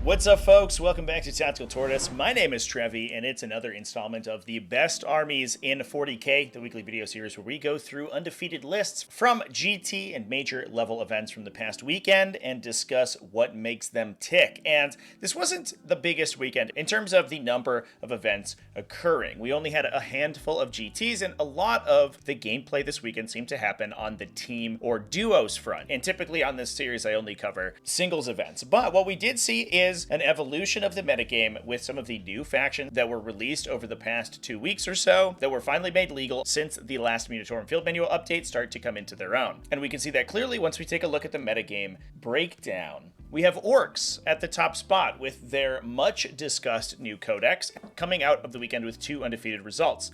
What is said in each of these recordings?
What's up, folks? Welcome back to TacticalTortoise. My name is Trevi, and it's another installment of the Best Armies in 40k, the weekly video series where we go through undefeated lists from GT and major level events from the past weekend and discuss what makes them tick. And this wasn't the biggest weekend in terms of the number of events occurring. We only had a handful of GTs, and a lot of the gameplay this weekend seemed to happen on the team or duos front. And typically on this series, I only cover singles events. But what we did see is an evolution of the metagame with some of the new factions that were released over the past 2 weeks or so that were finally made legal since the last Munitorum Field Manual update start to come into their own. And we can see that clearly once we take a look at the metagame breakdown. We have Orks at the top spot with their much discussed new codex coming out of the weekend with 2 undefeated results.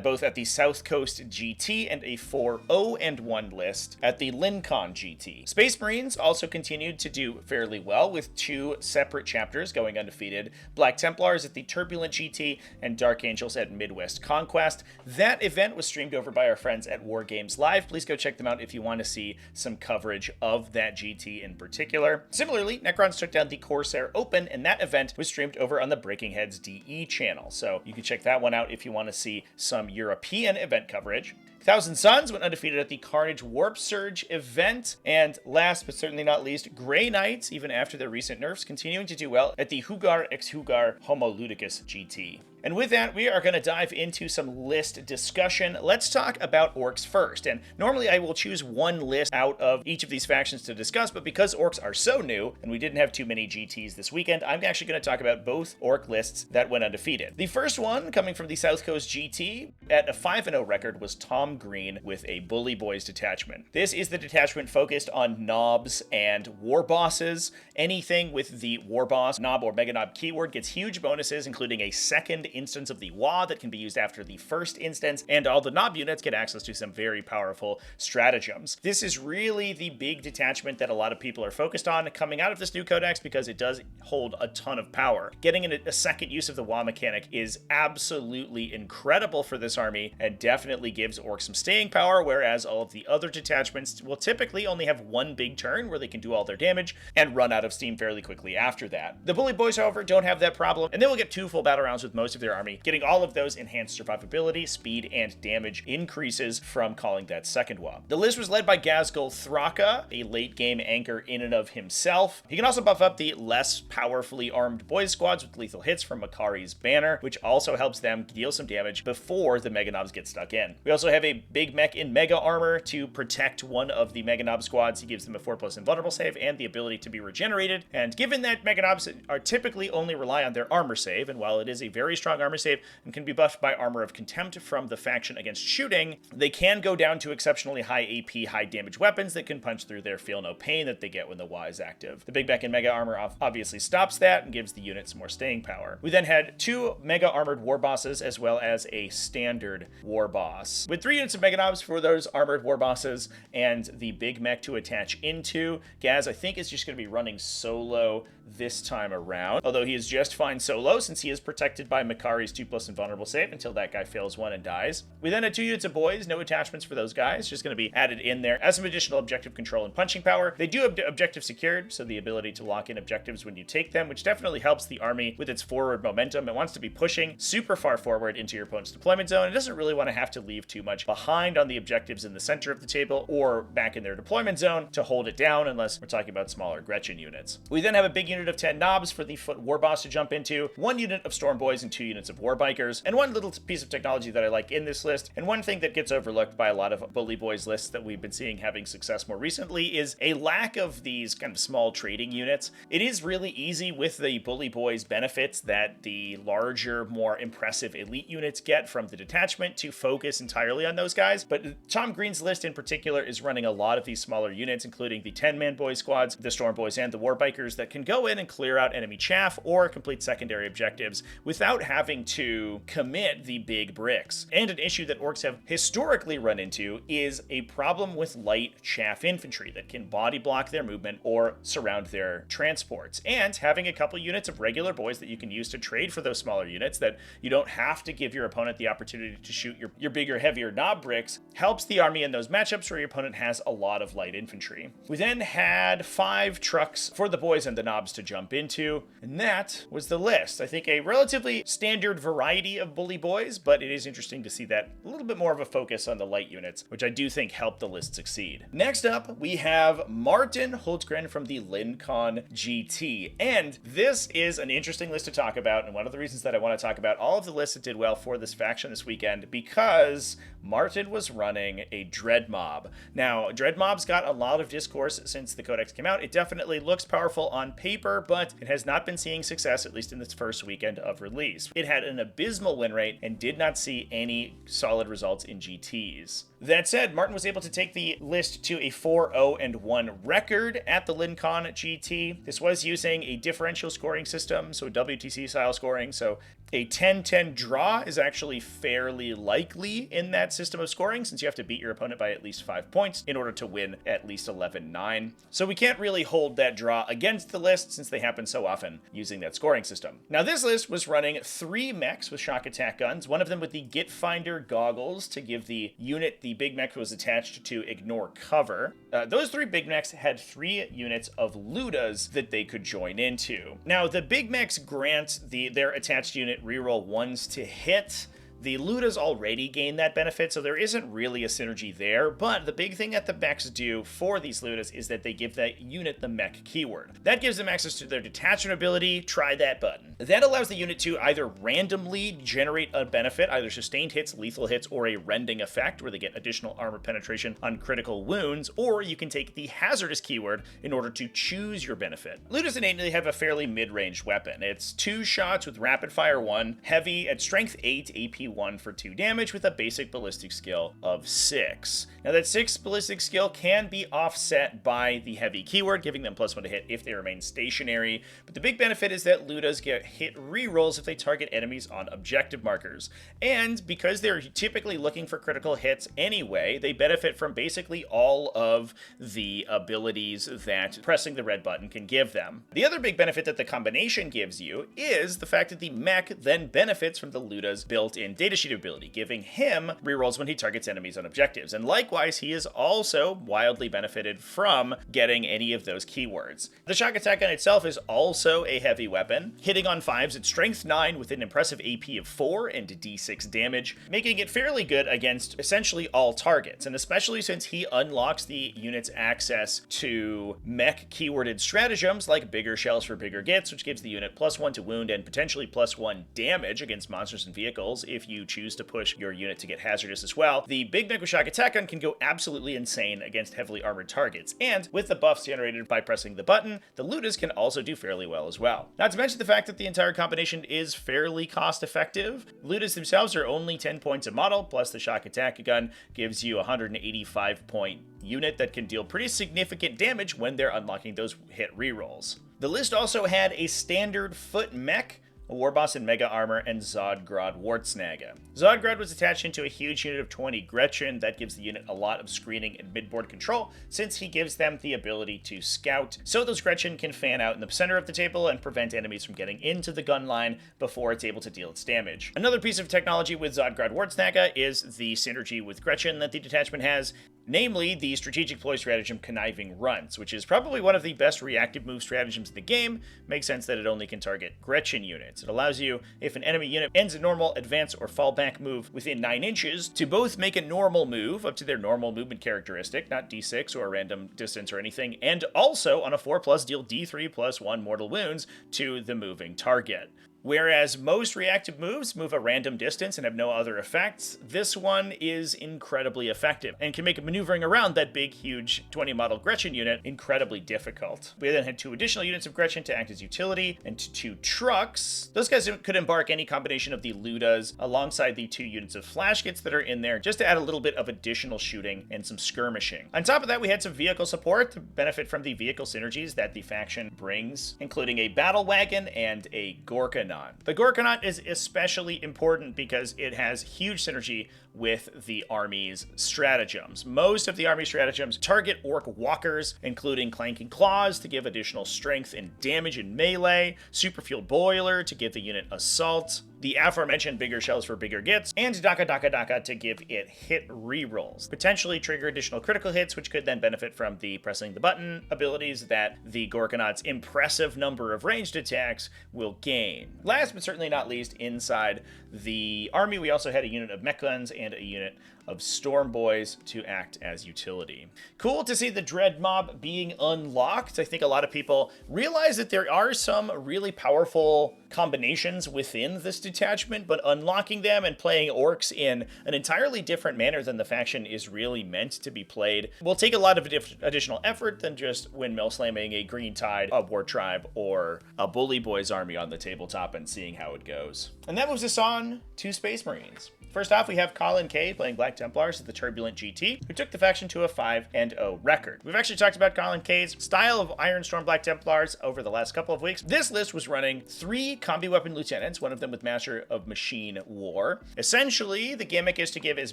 Both at the South Coast GT and a 4-0-1 list at the Lincon GT. Space Marines also continued to do fairly well with 2 separate chapters going undefeated. Black Templars at the Turbulent GT and Dark Angels at Midwest Conquest. That event was streamed over by our friends at War Games Live. Please go check them out if you want to see some coverage of that GT in particular. Similarly, Necrons took down the Corsair Open, and that event was streamed over on the Breaking Heads DE channel. So you can check that one out if you want to see some European event coverage. Thousand Suns went undefeated at the Carnage Warp Surge event. And last but certainly not least, Grey Knights, even after their recent nerfs, continuing to do well at the Hugar x Hugar Homo Ludicus GT. And with that, we are going to dive into some list discussion. Let's talk about Orks first. And normally I will choose one list out of each of these factions to discuss, but because Orks are so new and we didn't have too many GTs this weekend, I'm actually going to talk about both Ork lists that went undefeated. The first one, coming from the South Coast GT, at a 5-0 record was Tom Green with a Bully Boys detachment. This is the detachment focused on knobs and war bosses. Anything with the war boss, knob, or mega knob keyword gets huge bonuses, including a second instance of the WA that can be used after the first instance, and all the knob units get access to some very powerful stratagems. This is really the big detachment that a lot of people are focused on coming out of this new codex because it does hold a ton of power. Getting a second use of the WA mechanic is absolutely incredible for this army and definitely gives Orcs some staying power, whereas all of the other detachments will typically only have one big turn where they can do all their damage and run out of steam fairly quickly after that. The Bully Boys, however, don't have that problem, and they will get 2 full battle rounds with most of their army, getting all of those enhanced survivability, speed, and damage increases from calling that second WA. The list was led by Gazgul Thraka, a late game anchor in and of himself. He can also buff up the less powerfully armed Boyz squads with lethal hits from Makari's banner, which also helps them deal some damage before the Mega Knobs get stuck in. We also have a big mech in Mega Armor to protect one of the Mega Knob squads. He gives them a 4+ invulnerable save and the ability to be regenerated. And given that Mega Knobs are typically only rely on their armor save, and while it is a very strong armor save and can be buffed by Armor of Contempt from the faction against shooting, they can go down to exceptionally high AP, high damage weapons that can punch through their Feel No Pain that they get when the WA is active. The Big Mech in Mega Armor obviously stops that and gives the units more staying power. We then had 2 Mega Armored War Bosses as well as a Standard War Boss. With 3 units of Mega Knobs for those Armored War Bosses and the Big Mech to attach into, Gaz, I think, is just going to be running solo this time around, although he is just fine solo since he is protected by Makari's 2+ invulnerable save until that guy fails 1 and dies. We then had 2 units of Boyz, no attachments for those guys, just going to be added in there as some additional objective control and punching power. They do have objective secured, so the ability to lock in objectives when you take them, which definitely helps the army with its forward momentum. It wants to be pushing super far forward into your opponent's deployment zone. It doesn't really want to have to leave too much behind on the objectives in the center of the table or back in their deployment zone to hold it down, unless we're talking about smaller Gretchen units. We then have a big unit of 10 knobs for the Foot War Boss to jump into, 1 unit of Storm Boys and 2 units of War Bikers, and one little piece of technology that I like in this list, and one thing that gets overlooked by a lot of Bully Boys lists that we've been seeing having success more recently is a lack of these kind of small trading units. It is really easy with the Bully Boys benefits that the larger, more impressive elite units get from the detachment to focus entirely on those guys, but Tom Green's list in particular is running a lot of these smaller units, including the 10-man Boy squads, the Storm Boys, and the War Bikers that can go in and clear out enemy chaff or complete secondary objectives without having having to commit the big bricks. And an issue that orcs have historically run into is a problem with light chaff infantry that can body block their movement or surround their transports. And having a couple units of regular boys that you can use to trade for those smaller units that you don't have to give your opponent the opportunity to shoot your bigger, heavier knob bricks helps the army in those matchups where your opponent has a lot of light infantry. We then had 5 trucks for the boys and the knobs to jump into, and that was the list. I think a relatively standard variety of bully boys, but it is interesting to see that a little bit more of a focus on the light units, which I do think helped the list succeed. Next up, we have Martin Holtzgren from the Lincon GT, and this is an interesting list to talk about, and one of the reasons that I want to talk about all of the lists that did well for this faction this weekend, because Martin was running a Dread Mob. Now, Dread Mob's got a lot of discourse since the Codex came out. It definitely looks powerful on paper, but it has not been seeing success, at least in its first weekend of release. It had an abysmal win rate and did not see any solid results in GTs. That said, Martin was able to take the list to a 4-0-1 record at the Lincon GT. This was using a differential scoring system, so WTC style scoring, so a 10-10 draw is actually fairly likely in that system of scoring, since you have to beat your opponent by at least 5 points in order to win at least 11-9. So we can't really hold that draw against the list, since they happen so often using that scoring system. Now, this list was running 3 mechs with shock attack guns, one of them with the Git Finder goggles to give the unit the big mech was attached to ignore cover. Those 3 big mechs had 3 units of Ludas that they could join into. Now, the big mechs grant their attached unit reroll 1s to hit. The Ludas already gain that benefit, so there isn't really a synergy there, but the big thing that the mechs do for these Ludas is that they give that unit the mech keyword. That gives them access to their detachment ability. Try that button. That allows the unit to either randomly generate a benefit, either sustained hits, lethal hits, or a rending effect, where they get additional armor penetration on critical wounds, or you can take the hazardous keyword in order to choose your benefit. Ludas innately have a fairly mid-range weapon. It's 2 shots with rapid fire 1, heavy at strength 8, AP 1 for 2 damage with a basic ballistic skill of 6. Now that 6 ballistic skill can be offset by the heavy keyword, giving them +1 to hit if they remain stationary, but the big benefit is that Ludas get hit rerolls if they target enemies on objective markers. And because they're typically looking for critical hits anyway, they benefit from basically all of the abilities that pressing the red button can give them. The other big benefit that the combination gives you is the fact that the mech then benefits from the Luda's built-in datasheet ability, giving him rerolls when he targets enemies on objectives. And likewise, he is also wildly benefited from getting any of those keywords. The shock attack gun itself is also a heavy weapon, hitting on 5s at strength 9 with an impressive AP of 4 and D6 damage, making it fairly good against essentially all targets, and especially since he unlocks the unit's access to mech keyworded stratagems like bigger shells for bigger gits, which gives the unit +1 to wound and potentially +1 damage against monsters and vehicles if you choose to push your unit to get hazardous as well. The big mech with shock attack gun can go absolutely insane against heavily armored targets, and with the buffs generated by pressing the button, the Ludas can also do fairly well as well. Not to mention the fact that the entire combination is fairly cost effective. Ludas themselves are only 10 points a model, plus the shock attack gun gives you a 185 point unit that can deal pretty significant damage when they're unlocking those hit rerolls. The list also had a standard foot mech, a Warboss in Mega Armor, and Zodgrod Wartsnaga. Zodgrod was attached into a huge unit of 20 Gretchen that gives the unit a lot of screening and midboard control, since he gives them the ability to scout, so those Gretchen can fan out in the center of the table and prevent enemies from getting into the gun line before it's able to deal its damage. Another piece of technology with Zodgrod Wartsnaga is the synergy with Gretchen that the detachment has, namely the strategic ploy stratagem Conniving Runts, which is probably one of the best reactive move stratagems in the game. Makes sense that it only can target Gretchen units. It allows you, if an enemy unit ends a normal, advance, or fallback move within 9 inches, to both make a normal move up to their normal movement characteristic, not D6 or a random distance or anything, and also on a 4+ deal D3+1 mortal wounds to the moving target. Whereas most reactive moves move a random distance and have no other effects, this one is incredibly effective and can make maneuvering around that big, huge 20 model Gretchen unit incredibly difficult. We then had 2 additional units of Gretchen to act as utility, and 2 trucks. Those guys could embark any combination of the Ludas alongside the 2 units of flash kits that are in there, just to add a little bit of additional shooting and some skirmishing. On top of that, we had some vehicle support to benefit from the vehicle synergies that the faction brings, including a battle wagon and a Gorka Gorgonaut. The Gorgonaut is especially important because it has huge synergy with the Army's stratagems. Most of the Army stratagems target Orc walkers, including Clanking Claws to give additional strength and damage in melee, Superfueled Boiler to give the unit assault, the aforementioned bigger shells for bigger gets, and Daka Daka Daka to give it hit rerolls. Potentially trigger additional critical hits, which could then benefit from the pressing the button abilities that the Gorgonaut's impressive number of ranged attacks will gain. Last but certainly not least, inside the army, we also had a unit of mech guns and a unit of Storm Boys to act as utility. Cool to see the Dread Mob being unlocked. I think a lot of people realize that there are some really powerful combinations within this detachment, but unlocking them and playing orcs in an entirely different manner than the faction is really meant to be played will take a lot of additional effort than just windmill slamming a Green Tide, a War Tribe, or a Bully Boys army on the tabletop and seeing how it goes. And that moves us on to Space Marines. First off, we have Colin K playing Black Templars as the Turbulent GT, who took the faction to a 5-0 record. We've actually talked about Colin K's style of Iron Storm Black Templars over the last couple of weeks. This list was running 3 combi weapon lieutenants, one of them with Master of Machine War. Essentially, the gimmick is to give as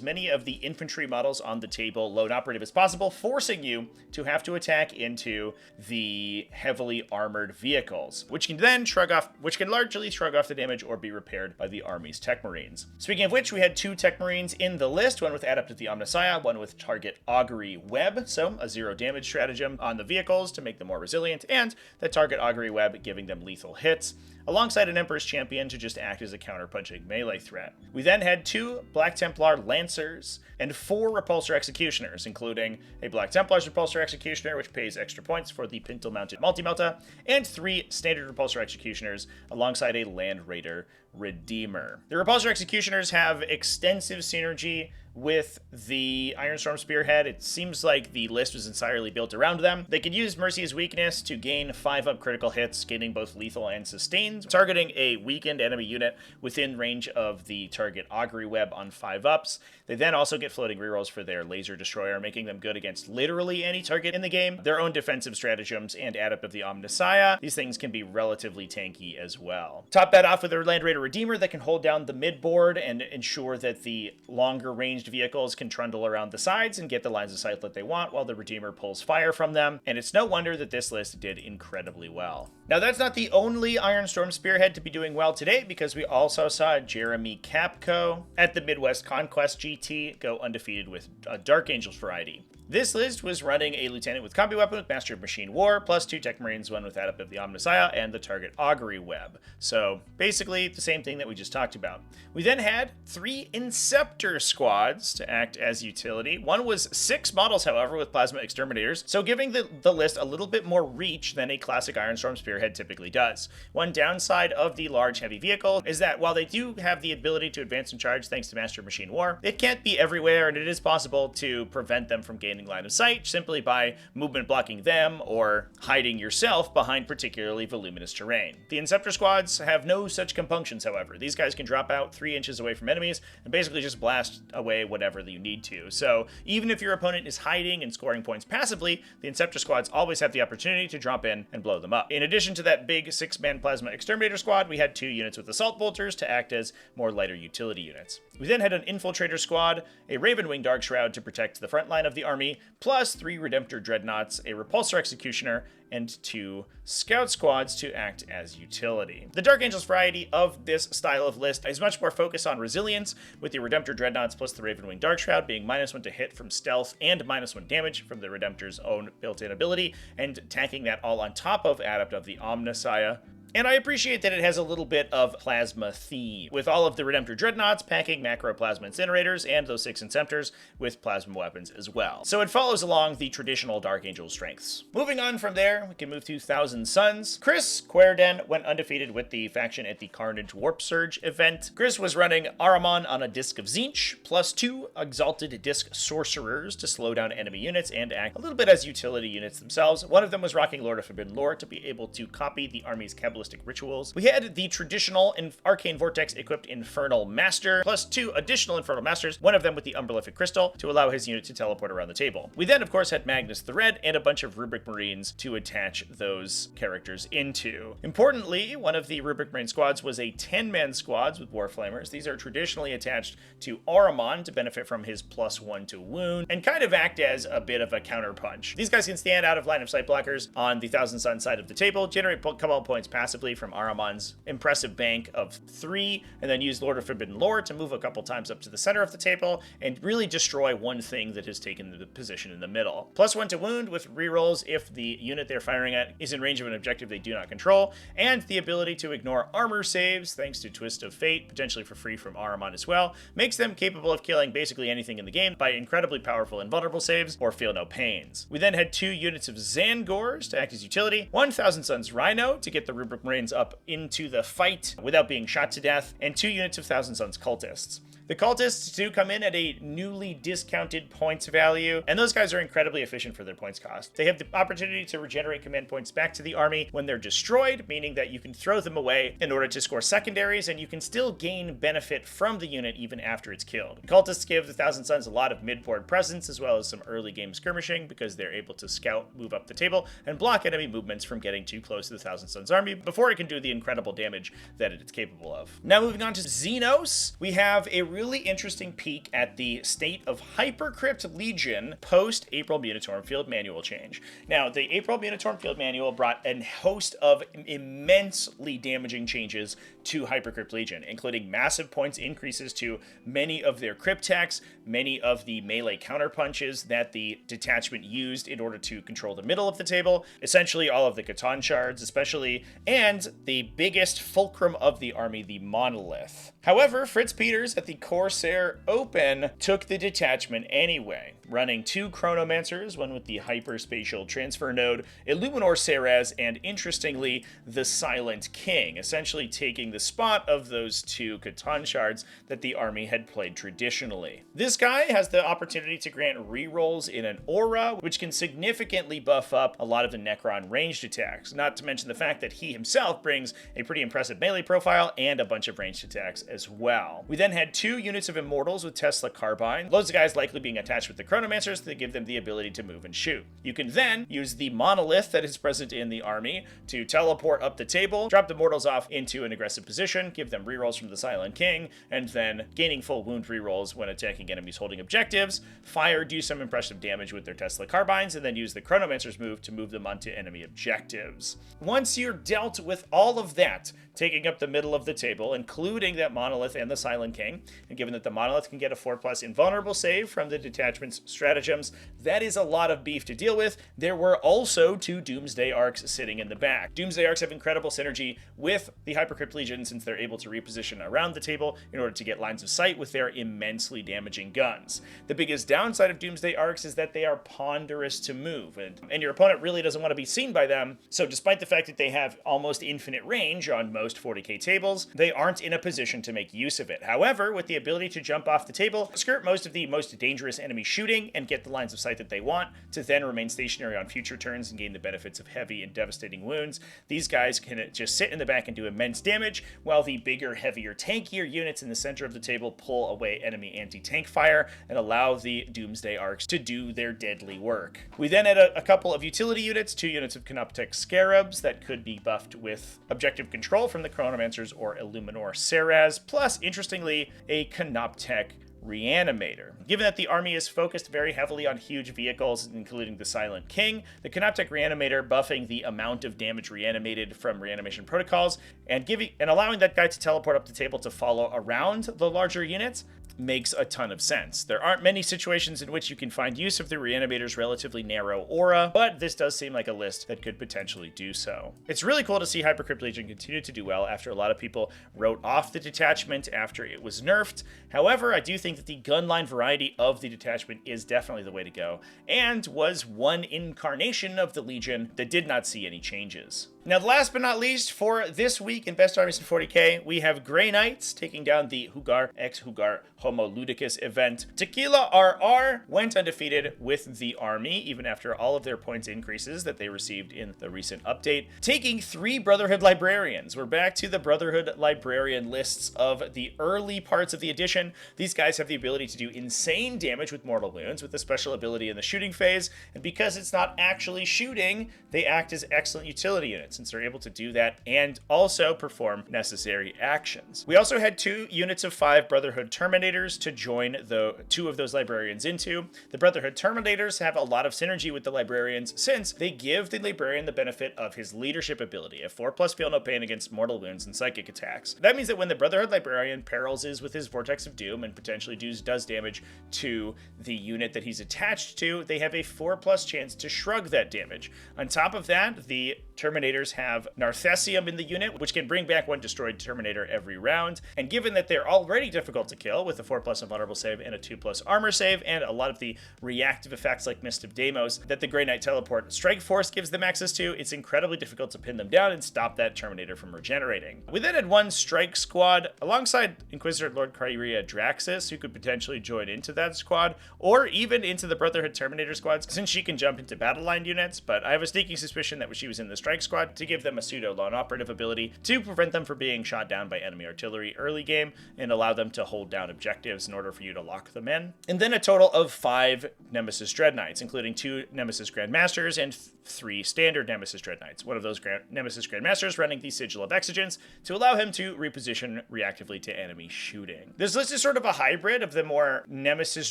many of the infantry models on the table lone operative as possible, forcing you to have to attack into the heavily armored vehicles, which can largely shrug off the damage or be repaired by the Army's Tech Marines. Speaking of which, we had 2 Tech Marines in the list, one with Adept of the Omnissiah, one with Target Augury Web, so a 0 damage stratagem on the vehicles to make them more resilient, and the Target Augury Web giving them lethal hits, alongside an Emperor's Champion to just act as a counter-punching melee threat. We then had 2 Black Templar Lancers and 4 Repulsor Executioners, including a Black Templar's Repulsor Executioner, which pays extra points for the pintle-mounted multi-melta, and 3 Standard Repulsor Executioners, alongside a Land Raider Redeemer. The Repulsor Executioners have extensive synergy with the Ironstorm Spearhead. It seems like the list was entirely built around them. They could use Mercy's weakness to gain 5-up critical hits, gaining both lethal and sustained, targeting a weakened enemy unit within range of the Target Augury Web on 5-ups. They then also get floating rerolls for their Laser Destroyer, making them good against literally any target in the game, their own defensive stratagems, and Adept of the Omnissiah. These things can be relatively tanky as well. Top that off with their Land Raider Redeemer that can hold down the mid-board and ensure that the longer ranged vehicles can trundle around the sides and get the lines of sight that they want while the Redeemer pulls fire from them, and it's no wonder that this list did incredibly well. Now, that's not the only Ironstorm Spearhead to be doing well today, because we also saw Jeremy Capco at the Midwest Conquest GT go undefeated with a Dark Angels variety. This list was running a lieutenant with combi weapon with Master of Machine War, plus 2 Tech Marines, one with Adept of the Omnissiah, and the Target Augury Web. So basically the same thing that we just talked about. We then had 3 Inceptor squads to act as utility. One was 6 models, however, with Plasma Exterminators, so giving the list a little bit more reach than a classic Ironstorm Spearhead typically does. One downside of the large heavy vehicle is that while they do have the ability to advance and charge thanks to Master of Machine War, it can't be everywhere, and it is possible to prevent them from gaining line of sight simply by movement blocking them or hiding yourself behind particularly voluminous terrain. The Inceptor squads have no such compunctions, however. These guys can drop out 3 inches away from enemies and basically just blast away whatever you need to. So even if your opponent is hiding and scoring points passively, the Inceptor squads always have the opportunity to drop in and blow them up. In addition to that big 6-man Plasma Exterminator squad, we had 2 units with Assault Bolters to act as more lighter utility units. We then had an Infiltrator squad, a Ravenwing Dark Shroud to protect the front line of the army, plus 3 Redemptor Dreadnoughts, a Repulsor Executioner, and 2 Scout squads to act as utility. The Dark Angels variety of this style of list is much more focused on resilience, with the Redemptor Dreadnoughts plus the Ravenwing Dark Shroud being -1 to hit from stealth and -1 damage from the Redemptor's own built-in ability, and tacking that all on top of Adept of the Omnissiah. And I appreciate that it has a little bit of plasma theme, with all of the Redemptor Dreadnoughts packing macro plasma incinerators and those 6 Inceptors with plasma weapons as well. So it follows along the traditional Dark Angel strengths. Moving on from there, we can move to Thousand Suns. Chris Querden went undefeated with the faction at the Carnage Warp Surge event. Chris was running Ahriman on a Disc of Tzeentch, plus 2 Exalted Disc Sorcerers to slow down enemy units and act a little bit as utility units themselves. One of them was rocking Lord of Forbidden Lore to be able to copy the army's Cabalist ritualistic rituals. We had the traditional Arcane Vortex equipped Infernal Master, plus 2 additional Infernal Masters, one of them with the Umberlific Crystal, to allow his unit to teleport around the table. We then, of course, had Magnus the Red and a bunch of Rubric Marines to attach those characters into. Importantly, one of the Rubric Marine squads was a 10-man squads with Warflamers. These are traditionally attached to Ahriman to benefit from his +1 to wound, and kind of act as a bit of a counterpunch. These guys can stand out of line of sight blockers on the Thousand Sun side of the table, generate Cabal points passively from Ahriman's impressive bank of 3, and then use Lord of Forbidden Lore to move a couple times up to the center of the table and really destroy one thing that has taken the position in the middle. +1 to wound with rerolls if the unit they're firing at is in range of an objective they do not control, and the ability to ignore armor saves thanks to Twist of Fate, potentially for free from Ahriman as well, makes them capable of killing basically anything in the game by incredibly powerful invulnerable saves or feel no pains. We then had 2 units of Zangors to act as utility, 1,000 Suns Rhino to get the Rubric Marines up into the fight without being shot to death, and 2 units of Thousand Suns Cultists. The Cultists do come in at a newly discounted points value, and those guys are incredibly efficient for their points cost. They have the opportunity to regenerate command points back to the army when they're destroyed, meaning that you can throw them away in order to score secondaries, and you can still gain benefit from the unit even after it's killed. Cultists give the Thousand Suns a lot of mid-board presence, as well as some early game skirmishing, because they're able to scout, move up the table, and block enemy movements from getting too close to the Thousand Suns army before it can do the incredible damage that it's capable of. Now moving on to Xenos, we have a really interesting peek at the state of Hypercrypt Legion post April Munitorum Field Manual change. Now, the April Munitorum Field Manual brought a host of immensely damaging changes to Hypercrypt Legion, including massive points increases to many of their crypt techs, many of the melee counterpunches that the detachment used in order to control the middle of the table, essentially all of the Catan shards especially, and the biggest fulcrum of the army, the Monolith. However, Fritz Peters at the Corsair Open took the detachment anyway, running 2 Chronomancers, one with the Hyperspatial Transfer Node, Illuminor Ceres, and interestingly, the Silent King, essentially taking the spot of those 2 Catan shards that the army had played traditionally. This guy has the opportunity to grant rerolls in an aura, which can significantly buff up a lot of the Necron ranged attacks, not to mention the fact that he himself brings a pretty impressive melee profile and a bunch of ranged attacks as well. We then had 2 units of Immortals with Tesla Carbine, those guys likely being attached with the Chronomancers to give them the ability to move and shoot. You can then use the Monolith that is present in the army to teleport up the table, drop the Mortals off into an aggressive position, give them rerolls from the Silent King, and then gaining full wound rerolls when attacking enemies holding objectives, fire, do some impressive damage with their Tesla Carbines, and then use the Chronomancer's move to move them onto enemy objectives. Once you're dealt with all of that, taking up the middle of the table, including that Monolith and the Silent King, and given that the Monolith can get a 4+ invulnerable save from the detachment's stratagems, that is a lot of beef to deal with. There were also 2 Doomsday Arks sitting in the back. Doomsday Arks have incredible synergy with the Hypercrypt Legion since they're able to reposition around the table in order to get lines of sight with their immensely damaging guns. The biggest downside of Doomsday Arks is that they are ponderous to move, and your opponent really doesn't want to be seen by them, so despite the fact that they have almost infinite range on most 40k tables, they aren't in a position to make use of it. However, with the ability to jump off the table, skirt most of the most dangerous enemy shooting, and get the lines of sight that they want, to then remain stationary on future turns and gain the benefits of heavy and devastating wounds, these guys can just sit in the back and do immense damage, while the bigger, heavier, tankier units in the center of the table pull away enemy anti-tank fire and allow the Doomsday Arks to do their deadly work. We then had a couple of utility units, 2 units of Canoptech Scarabs that could be buffed with objective control from the Chronomancers or Illuminor Ceres, plus, interestingly, a Canoptech Reanimator. Given that the army is focused very heavily on huge vehicles, including the Silent King, the Canoptech Reanimator buffing the amount of damage reanimated from reanimation protocols and allowing that guy to teleport up the table to follow around the larger units makes a ton of sense. There aren't many situations in which you can find use of the Reanimator's relatively narrow aura, but this does seem like a list that could potentially do so. It's really cool to see Hypercrypt Legion continue to do well after a lot of people wrote off the detachment after it was nerfed. However, I do think that the gunline variety of the detachment is definitely the way to go, and was one incarnation of the Legion that did not see any changes. Now, last but not least, for this week in Best Armies in 40k, we have Grey Knights taking down the Hugar x Hugar Homo Ludicus event. Tequila RR went undefeated with the army, even after all of their points increases that they received in the recent update, taking 3 Brotherhood Librarians. We're back to the Brotherhood Librarian lists of the early parts of the edition. These guys have the ability to do insane damage with mortal wounds with a special ability in the shooting phase, and because it's not actually shooting, they act as excellent utility units, since they're able to do that and also perform necessary actions. We also had 2 units of 5 Brotherhood Terminators to join the 2 of those Librarians into. The Brotherhood Terminators have a lot of synergy with the Librarians since they give the Librarian the benefit of his leadership ability, a 4+ feel no pain against mortal wounds and psychic attacks. That means that when the Brotherhood Librarian perils with his Vortex of Doom and potentially does damage to the unit that he's attached to, they have a 4+ chance to shrug that damage. On top of that, the Terminators have Narthessium in the unit, which can bring back 1 destroyed Terminator every round, and given that they're already difficult to kill with a 4+ invulnerable save and a 2+ armor save, and a lot of the reactive effects like Mist of Deimos that the Grey Knight Teleport Strike Force gives them access to, it's incredibly difficult to pin them down and stop that Terminator from regenerating. We then had 1 Strike Squad alongside Inquisitor Lord Kyria Draxus, who could potentially join into that squad, or even into the Brotherhood Terminator squads, since she can jump into battle line units, but I have a sneaking suspicion that she was in the Strike Squad to give them a pseudo lone operative ability to prevent them from being shot down by enemy artillery early game and allow them to hold down objectives in order for you to lock them in. And then a total of 5 Nemesis Dread Knights, including 2 Nemesis Grandmasters and 3 standard Nemesis Dread Knights. One of those Nemesis Grandmasters running the Sigil of Exigence to allow him to reposition reactively to enemy shooting. This list is sort of a hybrid of the more Nemesis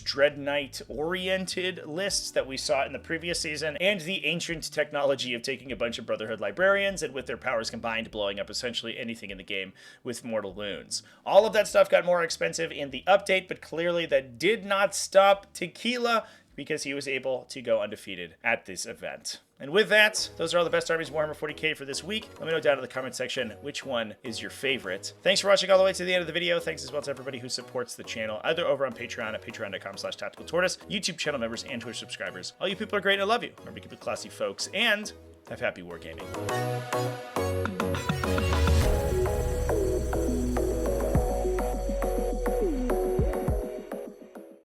Dread Knight oriented lists that we saw in the previous season and the ancient technology of taking a bunch of Brotherhood Librarians and with their powers combined blowing up essentially anything in the game with mortal wounds. All of that stuff got more expensive in the update, but clearly that did not stop Tequila because he was able to go undefeated at this event. And with that, those are all the best armies Warhammer 40k for this week. Let me know down in the comment section which one is your favorite. Thanks for watching all the way to the end of the video. Thanks as well to everybody who supports the channel, either over on Patreon at patreon.com/TacticalTortoise, YouTube channel members, and Twitch subscribers. All you people are great and I love you. Remember to keep it classy, folks, and have happy wargaming.